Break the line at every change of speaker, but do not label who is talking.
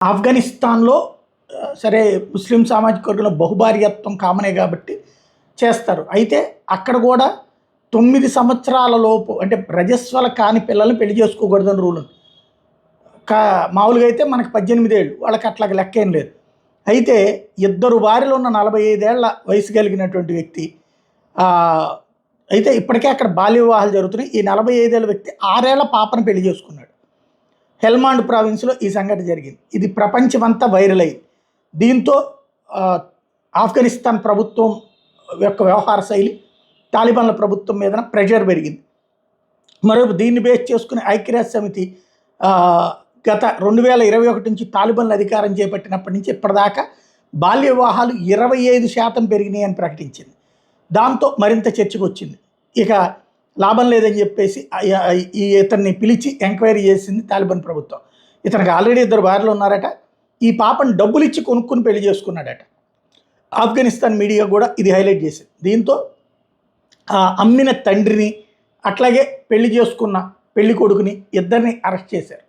ఆఫ్ఘనిస్తాన్‌లో సరే ముస్లిం సామాజిక వర్గంలో బహుభార్యత్వం కామనే కాబట్టి చేస్తారు. అయితే అక్కడ గూడా 9 సంవత్సరాల లోపు అంటే రజస్వల కాని పిల్లల్ని పెళ్లి చేసుకోకూడదని రూల్ ఉంది. కా మామూలుగా అయితే మనకు 18 ఏళ్ళు. వాళ్ళకి అట్లాగా లెక్కేం లేదు. అయితే ఇద్దరు భార్యలు ఉన్న 45 ఏళ్ల వయసు కలిగినటువంటి వ్యక్తి ఆహ్, అయితే ఇప్పటికే అక్కడ బాల్య వివాహాలు జరుగుతున్నాయి. ఈ 45 ఏళ్ల వ్యక్తి 6 ఏళ్ల పాపను పెళ్లి చేసుకున్నాడు. హెల్మాండ్ ప్రావిన్స్‌లో ఈ సంఘటన జరిగింది. ఇది ప్రపంచమంతా వైరల్ అయింది. దీంతో ఆహ్, ఆఫ్ఘనిస్తాన్ ప్రభుత్వం యొక్క వ్యవహార శైలి, తాలిబాన్ల ప్రభుత్వం మీదన ప్రెషర్ పెరిగింది. మరోవైపు దీన్ని బేస్ చేసుకుని ఐక్యరాజ్య సమితి ఆహ్, గత 2021 నుంచి తాలిబాన్లు అధికారం చేపట్టినప్పటి నుంచి ఇప్పటిదాకా బాల్య వివాహాలు 25% పెరిగినాయని ప్రకటించింది. దాంతో మరింత చర్చకొచ్చింది. ఇక లాభం లేదని చెప్పేసి ఇతన్ని పిలిచి ఎంక్వైరీ చేసింది తాలిబాన్ ప్రభుత్వం. ఇతనికి ఆల్రెడీ 2 భార్యలు ఉన్నారట. ఈ పాపను డబ్బులిచ్చి కొనుక్కుని పెళ్లి చేసుకున్నాడట. ఆఫ్ఘనిస్తాన్ మీడియా కూడా ఇది హైలైట్ చేసింది. దీంతో అమ్మిన తండ్రిని, అట్లాగే పెళ్లి చేసుకున్న పెళ్లి కొడుకుని ఇద్దరిని అరెస్ట్ చేశారు.